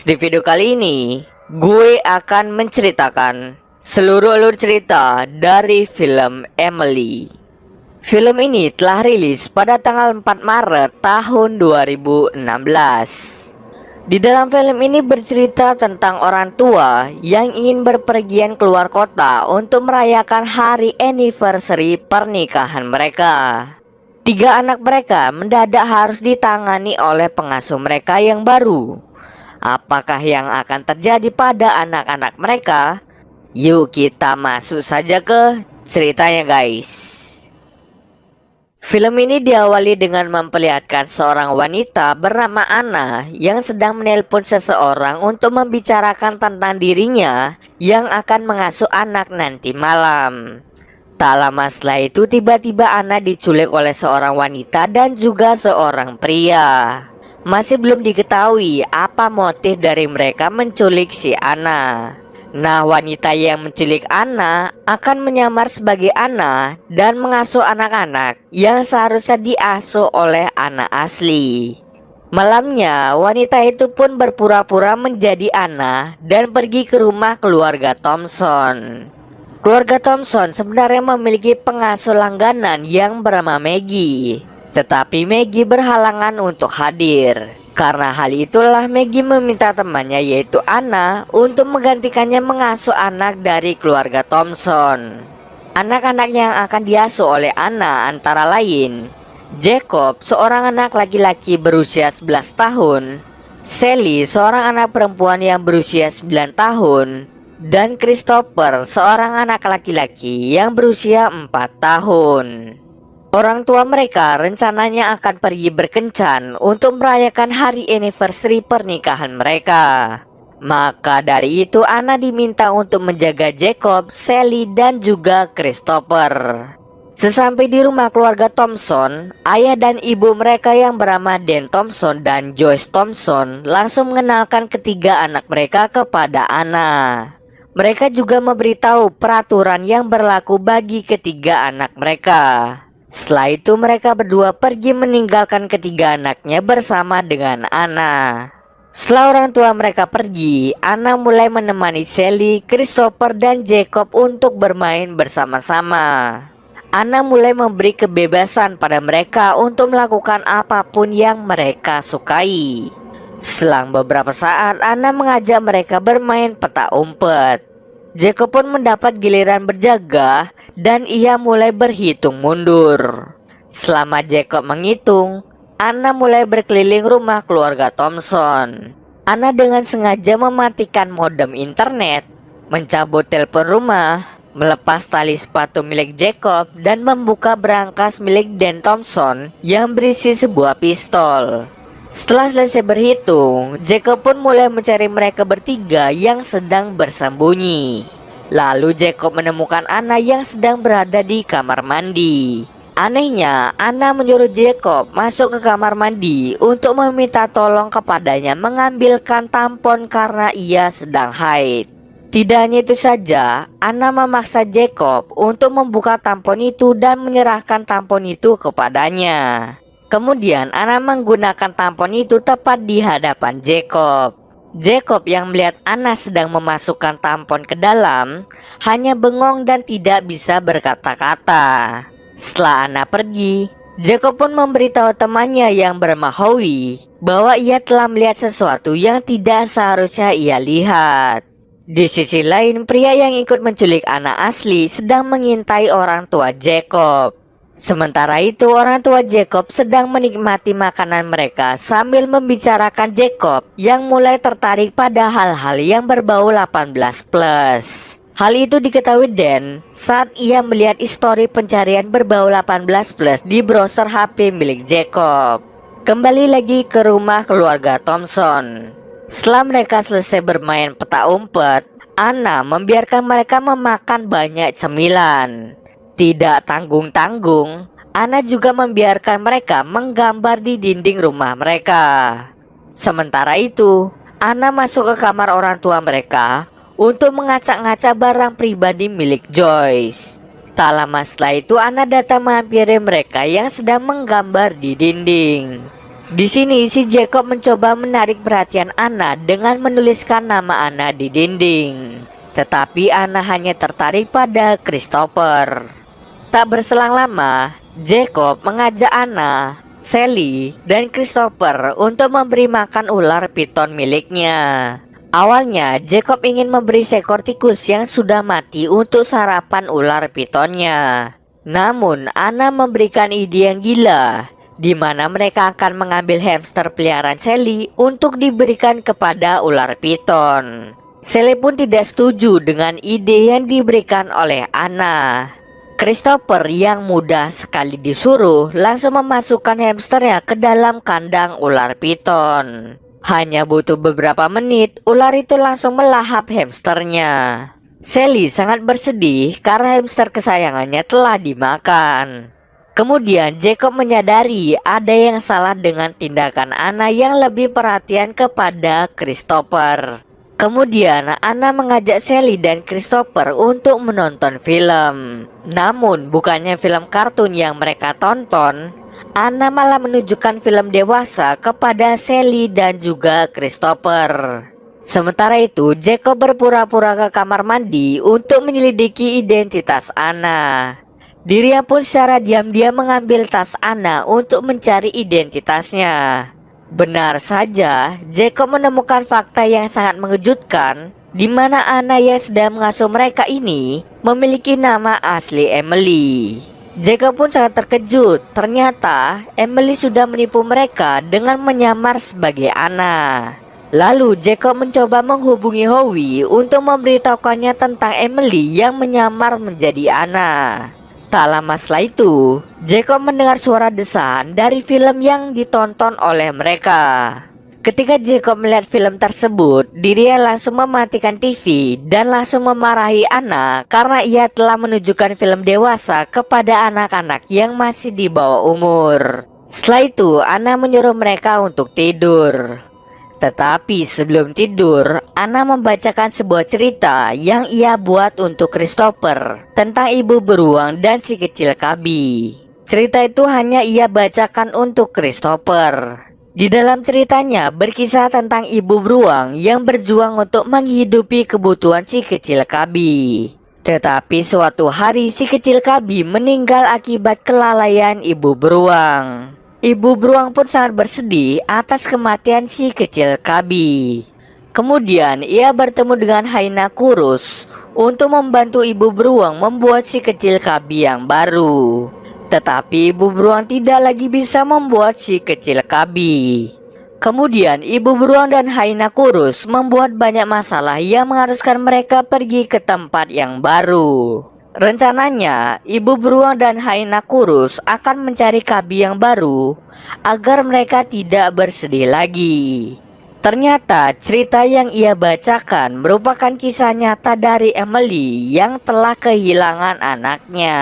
Di video kali ini, gue akan menceritakan seluruh alur cerita dari film Emily. Film ini telah rilis pada tanggal 4 Maret tahun 2016. Di dalam film ini bercerita tentang orang tua yang ingin berpergian keluar kota untuk merayakan hari anniversary pernikahan mereka. Tiga anak mereka mendadak harus ditangani oleh pengasuh mereka yang baru. Apakah yang akan terjadi pada anak-anak mereka? Yuk kita masuk saja ke ceritanya guys. Film ini diawali dengan memperlihatkan seorang wanita bernama Anna yang sedang menelpon seseorang untuk membicarakan tentang dirinya yang akan mengasuh anak nanti malam. Tak lama setelah itu tiba-tiba Anna diculik oleh seorang wanita dan juga seorang pria. Masih belum diketahui apa motif dari mereka menculik si Anna. Nah, wanita yang menculik Anna akan menyamar sebagai Anna dan mengasuh anak-anak yang seharusnya diasuh oleh Anna asli. Malamnya, wanita itu pun berpura-pura menjadi Anna dan pergi ke rumah keluarga Thompson. Keluarga Thompson sebenarnya memiliki pengasuh langganan yang bernama Maggie. Tetapi Maggie berhalangan untuk hadir. Karena hal itulah Maggie meminta temannya yaitu Anna untuk menggantikannya mengasuh anak dari keluarga Thompson. Anak-anak yang akan diasuh oleh Anna antara lain Jacob, seorang anak laki-laki berusia 11 tahun, Sally, seorang anak perempuan yang berusia 9 tahun, dan Christopher, seorang anak laki-laki yang berusia 4 tahun. Orang tua mereka rencananya akan pergi berkencan untuk merayakan hari anniversary pernikahan mereka. Maka dari itu Anna diminta untuk menjaga Jacob, Sally, dan juga Christopher. Sesampai di rumah keluarga Thompson, ayah dan ibu mereka yang bernama Dan Thompson dan Joyce Thompson langsung mengenalkan ketiga anak mereka kepada Anna. Mereka juga memberitahu peraturan yang berlaku bagi ketiga anak mereka. Setelah itu mereka berdua pergi meninggalkan ketiga anaknya bersama dengan Anna. Setelah orang tua mereka pergi, Anna mulai menemani Sally, Christopher, dan Jacob untuk bermain bersama-sama. Anna mulai memberi kebebasan pada mereka untuk melakukan apapun yang mereka sukai. Selang beberapa saat, Anna mengajak mereka bermain petak umpet. Jacob pun mendapat giliran berjaga dan ia mulai berhitung mundur. Selama Jacob menghitung, Anna mulai berkeliling rumah keluarga Thompson. Anna dengan sengaja mematikan modem internet, mencabut telepon rumah, melepas tali sepatu milik Jacob, dan membuka berangkas milik Dan Thompson yang berisi sebuah pistol. Setelah selesai berhitung, Jacob pun mulai mencari mereka bertiga yang sedang bersembunyi. Lalu Jacob menemukan Anna yang sedang berada di kamar mandi. Anehnya, Anna menyuruh Jacob masuk ke kamar mandi untuk meminta tolong kepadanya mengambilkan tampon karena ia sedang haid. Tidak hanya itu saja, Anna memaksa Jacob untuk membuka tampon itu dan menyerahkan tampon itu kepadanya. Kemudian Anna menggunakan tampon itu tepat di hadapan Jacob. Jacob yang melihat Anna sedang memasukkan tampon ke dalam hanya bengong dan tidak bisa berkata-kata. Setelah Anna pergi, Jacob pun memberitahu temannya yang bernama Howie bahwa ia telah melihat sesuatu yang tidak seharusnya ia lihat. Di sisi lain, pria yang ikut menculik Anna asli sedang mengintai orang tua Jacob. Sementara itu orang tua Jacob sedang menikmati makanan mereka sambil membicarakan Jacob yang mulai tertarik pada hal-hal yang berbau 18+. Hal itu diketahui Dan saat ia melihat histori pencarian berbau 18+ di browser HP milik Jacob. Kembali lagi ke rumah keluarga Thompson. Setelah mereka selesai bermain petak umpet, Anna membiarkan mereka memakan banyak cemilan. Tidak tanggung-tanggung, Anna juga membiarkan mereka menggambar di dinding rumah mereka. Sementara itu, Anna masuk ke kamar orang tua mereka untuk mengacak-ngacak barang pribadi milik Joyce. Tak lama setelah itu Anna datang menghampiri mereka yang sedang menggambar di dinding. Di sini si Jacob mencoba menarik perhatian Anna dengan menuliskan nama Anna di dinding. Tetapi Anna hanya tertarik pada Christopher. Tak berselang lama, Jacob mengajak Anna, Sally, dan Christopher untuk memberi makan ular piton miliknya. Awalnya, Jacob ingin memberi seekor tikus yang sudah mati untuk sarapan ular pitonnya. Namun, Anna memberikan ide yang gila, di mana mereka akan mengambil hamster peliharaan Sally untuk diberikan kepada ular piton. Sally pun tidak setuju dengan ide yang diberikan oleh Anna. Christopher yang mudah sekali disuruh langsung memasukkan hamsternya ke dalam kandang ular piton. Hanya butuh beberapa menit, ular itu langsung melahap hamsternya. Sally sangat bersedih karena hamster kesayangannya telah dimakan. Kemudian Jacob menyadari ada yang salah dengan tindakan Anna yang lebih perhatian kepada Christopher. Kemudian Anna mengajak Sally dan Christopher untuk menonton film. Namun bukannya film kartun yang mereka tonton, Anna malah menunjukkan film dewasa kepada Sally dan juga Christopher. Sementara itu Jacob berpura-pura ke kamar mandi untuk menyelidiki identitas Anna. Dirinya pun secara diam-diam mengambil tas Anna untuk mencari identitasnya. Benar saja, Jacob menemukan fakta yang sangat mengejutkan, di mana Anna yang sedang mengasuh mereka ini memiliki nama asli Emily. Jacob pun sangat terkejut, ternyata Emily sudah menipu mereka dengan menyamar sebagai Anna. Lalu Jacob mencoba menghubungi Howie untuk memberitahukannya tentang Emily yang menyamar menjadi Anna. Tak lama setelah itu, Jacob mendengar suara desahan dari film yang ditonton oleh mereka. Ketika Jacob melihat film tersebut, dirinya langsung mematikan TV dan langsung memarahi Anna karena ia telah menunjukkan film dewasa kepada anak-anak yang masih di bawah umur. Setelah itu, Anna menyuruh mereka untuk tidur. Tetapi sebelum tidur, Anna membacakan sebuah cerita yang ia buat untuk Christopher tentang ibu beruang dan si kecil Kabi. Cerita itu hanya ia bacakan untuk Christopher. Di dalam ceritanya berkisah tentang ibu beruang yang berjuang untuk menghidupi kebutuhan si kecil Kabi. Tetapi suatu hari si kecil Kabi meninggal akibat kelalaian ibu beruang. Ibu beruang pun sangat bersedih atas kematian si kecil Kabi. Kemudian ia bertemu dengan Hyena kurus untuk membantu ibu beruang membuat si kecil Kabi yang baru. Tetapi ibu beruang tidak lagi bisa membuat si kecil Kabi. Kemudian ibu beruang dan Hyena kurus membuat banyak masalah yang mengharuskan mereka pergi ke tempat yang baru. Rencananya, ibu beruang dan Hyena kurus akan mencari Kabi yang baru agar mereka tidak bersedih lagi. Ternyata cerita yang ia bacakan merupakan kisah nyata dari Emily yang telah kehilangan anaknya.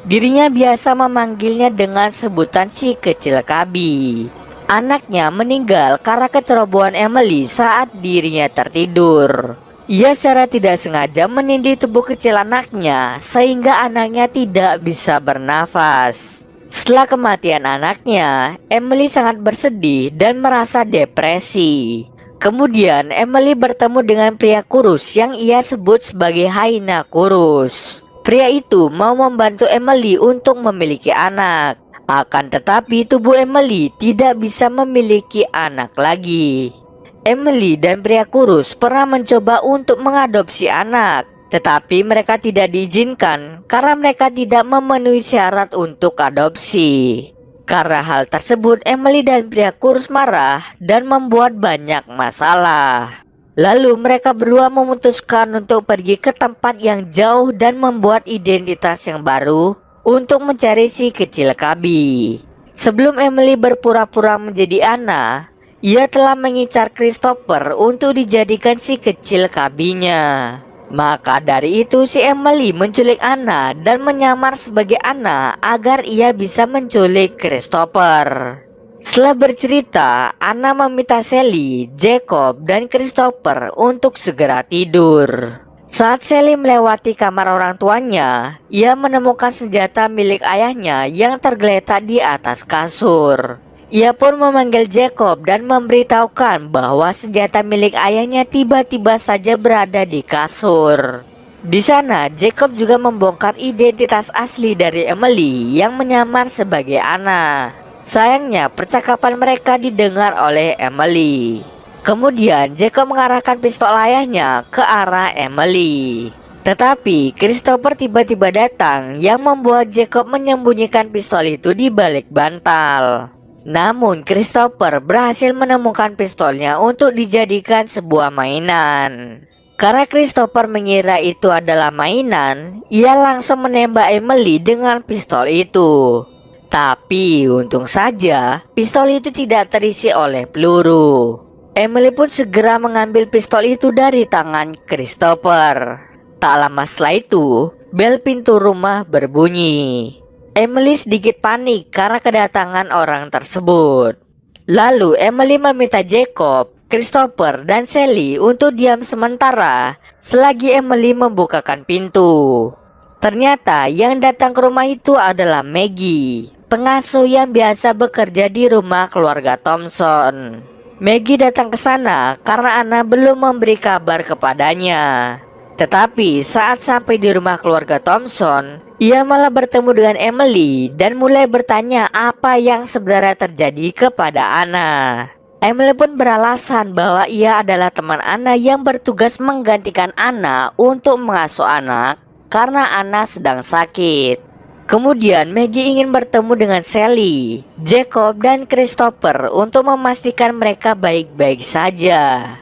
Dirinya biasa memanggilnya dengan sebutan si kecil Kabi. Anaknya meninggal karena kecerobohan Emily saat dirinya tertidur. Ia secara tidak sengaja menindih tubuh kecil anaknya sehingga anaknya tidak bisa bernafas. Setelah kematian anaknya, Emily sangat bersedih dan merasa depresi. Kemudian Emily bertemu dengan pria kurus yang ia sebut sebagai Hyena kurus. Pria itu mau membantu Emily untuk memiliki anak. Akan tetapi tubuh Emily tidak bisa memiliki anak lagi. Emily dan pria kurus pernah mencoba untuk mengadopsi anak, tetapi mereka tidak diizinkan karena mereka tidak memenuhi syarat untuk adopsi. Karena hal tersebut, Emily dan pria kurus marah dan membuat banyak masalah. Lalu mereka berdua memutuskan untuk pergi ke tempat yang jauh dan membuat identitas yang baru untuk mencari si kecil Kabi. Sebelum Emily berpura-pura menjadi Anna, ia telah mengincar Christopher untuk dijadikan si kecil Kabinya. Maka dari itu si Emily menculik Anna dan menyamar sebagai Anna agar ia bisa menculik Christopher. Setelah bercerita, Anna meminta Sally, Jacob, dan Christopher untuk segera tidur. Saat Sally melewati kamar orang tuanya, ia menemukan senjata milik ayahnya yang tergeletak di atas kasur. Ia pun memanggil Jacob dan memberitahukan bahwa senjata milik ayahnya tiba-tiba saja berada di kasur. Di sana, Jacob juga membongkar identitas asli dari Emily yang menyamar sebagai Anna. Sayangnya, percakapan mereka didengar oleh Emily. Kemudian, Jacob mengarahkan pistol ayahnya ke arah Emily. Tetapi, Christopher tiba-tiba datang yang membuat Jacob menyembunyikan pistol itu di balik bantal. Namun, Christopher berhasil menemukan pistolnya untuk dijadikan sebuah mainan. Karena Christopher mengira itu adalah mainan, ia langsung menembak Emily dengan pistol itu. Tapi untung saja, pistol itu tidak terisi oleh peluru. Emily pun segera mengambil pistol itu dari tangan Christopher. Tak lama setelah itu, bel pintu rumah berbunyi. Emily sedikit panik karena kedatangan orang tersebut. Lalu Emily meminta Jacob, Christopher, dan Sally untuk diam sementara selagi Emily membukakan pintu. Ternyata yang datang ke rumah itu adalah Maggie, pengasuh yang biasa bekerja di rumah keluarga Thompson. Maggie datang ke sana karena Anna belum memberi kabar kepadanya. Tetapi saat sampai di rumah keluarga Thompson, ia malah bertemu dengan Emily dan mulai bertanya apa yang sebenarnya terjadi kepada Anna. Emily pun beralasan bahwa ia adalah teman Anna yang bertugas menggantikan Anna untuk mengasuh anak karena Anna sedang sakit. Kemudian Maggie ingin bertemu dengan Sally, Jacob, dan Christopher untuk memastikan mereka baik-baik saja.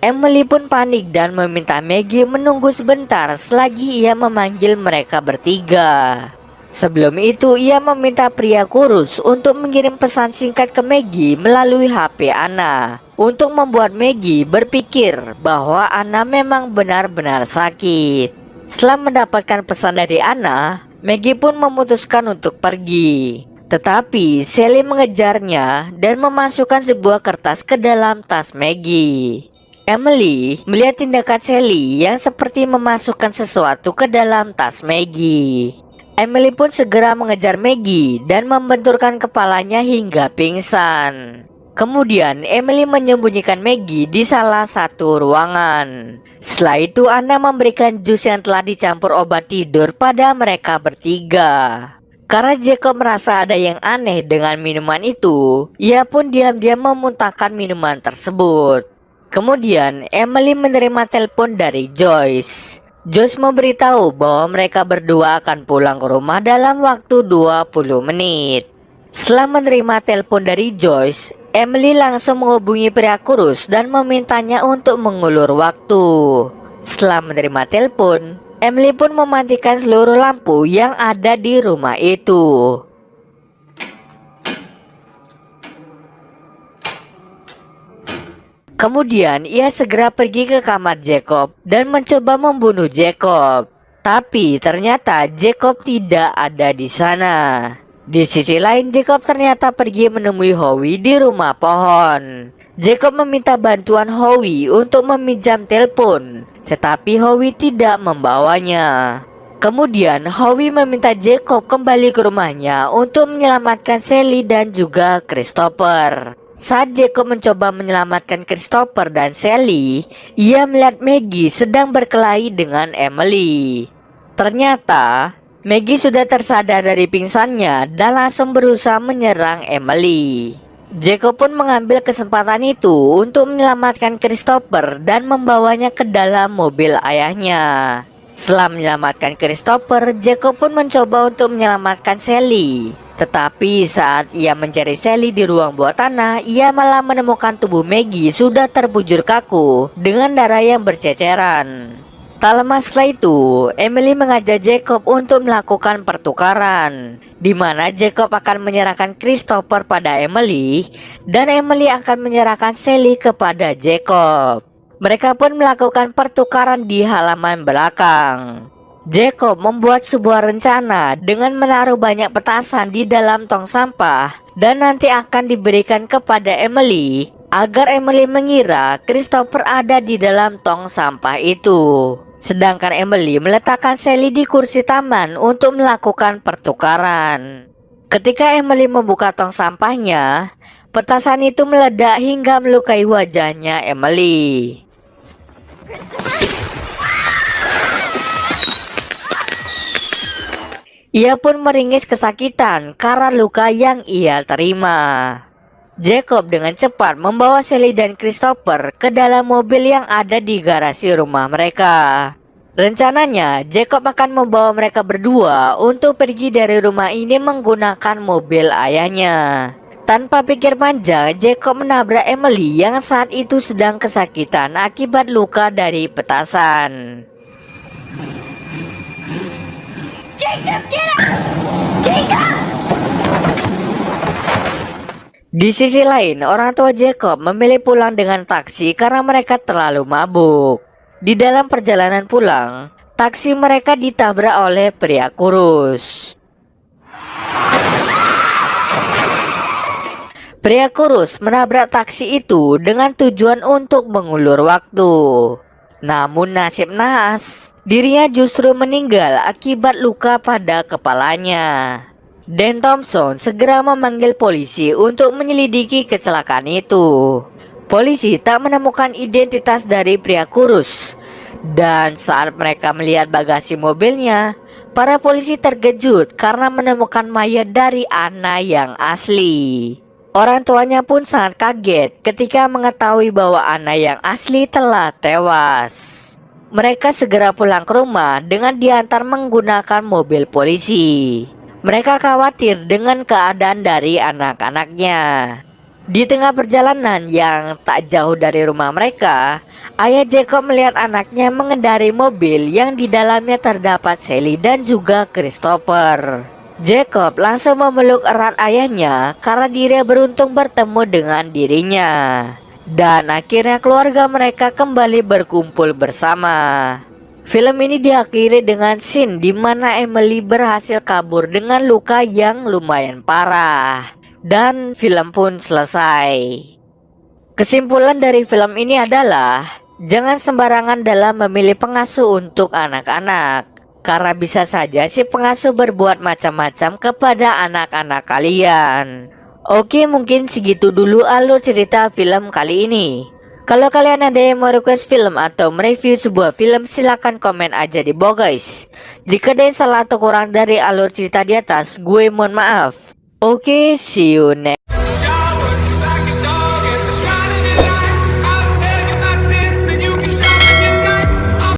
Emily pun panik dan meminta Maggie menunggu sebentar selagi ia memanggil mereka bertiga. Sebelum itu, ia meminta pria kurus untuk mengirim pesan singkat ke Maggie melalui HP Anna untuk membuat Maggie berpikir bahwa Anna memang benar-benar sakit. Setelah mendapatkan pesan dari Anna, Maggie pun memutuskan untuk pergi. Tetapi Sally mengejarnya dan memasukkan sebuah kertas ke dalam tas Maggie. Emily melihat tindakan Sally yang seperti memasukkan sesuatu ke dalam tas Maggie. Emily pun segera mengejar Maggie dan membenturkan kepalanya hingga pingsan. Kemudian Emily menyembunyikan Maggie di salah satu ruangan. Setelah itu Anna memberikan jus yang telah dicampur obat tidur pada mereka bertiga. Karena Jacob merasa ada yang aneh dengan minuman itu, ia pun diam-diam memuntahkan minuman tersebut. Kemudian Emily menerima telepon dari Joyce. Joyce memberitahu bahwa mereka berdua akan pulang ke rumah dalam waktu 20 menit. Setelah menerima telepon dari Joyce, Emily langsung menghubungi pria kurus dan memintanya untuk mengulur waktu. Setelah menerima telepon, Emily pun mematikan seluruh lampu yang ada di rumah itu. Kemudian ia segera pergi ke kamar Jacob dan mencoba membunuh Jacob. Tapi ternyata Jacob tidak ada di sana. Di sisi lain, Jacob ternyata pergi menemui Howie di rumah pohon. Jacob meminta bantuan Howie untuk meminjam telepon, tetapi Howie tidak membawanya. Kemudian Howie meminta Jacob kembali ke rumahnya untuk menyelamatkan Sally dan juga Christopher. Saat Jacob mencoba menyelamatkan Christopher dan Sally, ia melihat Maggie sedang berkelahi dengan Emily. Ternyata Maggie sudah tersadar dari pingsannya dan langsung berusaha menyerang Emily. Jacob pun mengambil kesempatan itu untuk menyelamatkan Christopher dan membawanya ke dalam mobil ayahnya. Setelah menyelamatkan Christopher, Jacob pun mencoba untuk menyelamatkan Sally. Tetapi saat ia mencari Sally di ruang bawah tanah, ia malah menemukan tubuh Maggie sudah terbujur kaku dengan darah yang berceceran. Tak lama setelah itu, Emily mengajak Jacob untuk melakukan pertukaran, di mana Jacob akan menyerahkan Christopher pada Emily dan Emily akan menyerahkan Sally kepada Jacob. Mereka pun melakukan pertukaran di halaman belakang. Jacob membuat sebuah rencana dengan menaruh banyak petasan di dalam tong sampah dan nanti akan diberikan kepada Emily agar Emily mengira Christopher ada di dalam tong sampah itu. Sedangkan Emily meletakkan Sally di kursi taman untuk melakukan pertukaran. Ketika Emily membuka tong sampahnya, petasan itu meledak hingga melukai wajahnya Emily. Ia pun meringis kesakitan karena luka yang ia terima. Jacob dengan cepat membawa Sally dan Christopher ke dalam mobil yang ada di garasi rumah mereka. Rencananya, Jacob akan membawa mereka berdua untuk pergi dari rumah ini menggunakan mobil ayahnya. Tanpa pikir panjang, Jacob menabrak Emily yang saat itu sedang kesakitan akibat luka dari petasan. Jacob, get out! Jacob! Di sisi lain, orang tua Jacob memilih pulang dengan taksi karena mereka terlalu mabuk. Di dalam perjalanan pulang, taksi mereka ditabrak oleh pria kurus. Pria kurus menabrak taksi itu dengan tujuan untuk mengulur waktu. Namun nasib naas, dirinya justru meninggal akibat luka pada kepalanya. Dan Thompson segera memanggil polisi untuk menyelidiki kecelakaan itu. Polisi tak menemukan identitas dari pria kurus. Dan saat mereka melihat bagasi mobilnya, para polisi terkejut karena menemukan mayat dari Anna yang asli. Orang tuanya pun sangat kaget ketika mengetahui bahwa Anna yang asli telah tewas. Mereka segera pulang ke rumah dengan diantar menggunakan mobil polisi. Mereka khawatir dengan keadaan dari anak-anaknya. Di tengah perjalanan yang tak jauh dari rumah mereka, ayah Jacob melihat anaknya mengendarai mobil yang di dalamnya terdapat Sally dan juga Christopher. Jacob langsung memeluk erat ayahnya karena dirinya beruntung bertemu dengan dirinya. Dan akhirnya keluarga mereka kembali berkumpul bersama. Film ini diakhiri dengan scene di mana Emily berhasil kabur dengan luka yang lumayan parah. Dan film pun selesai. Kesimpulan dari film ini adalah jangan sembarangan dalam memilih pengasuh untuk anak-anak. Karena bisa saja si pengasuh berbuat macam-macam kepada anak-anak kalian. Oke, mungkin segitu dulu alur cerita film kali ini. Kalau kalian ada yang mau request film atau mereview sebuah film, silahkan komen aja di bawah guys. Jika ada yang salah atau kurang dari alur cerita di atas, gue mohon maaf. Oke, see you next.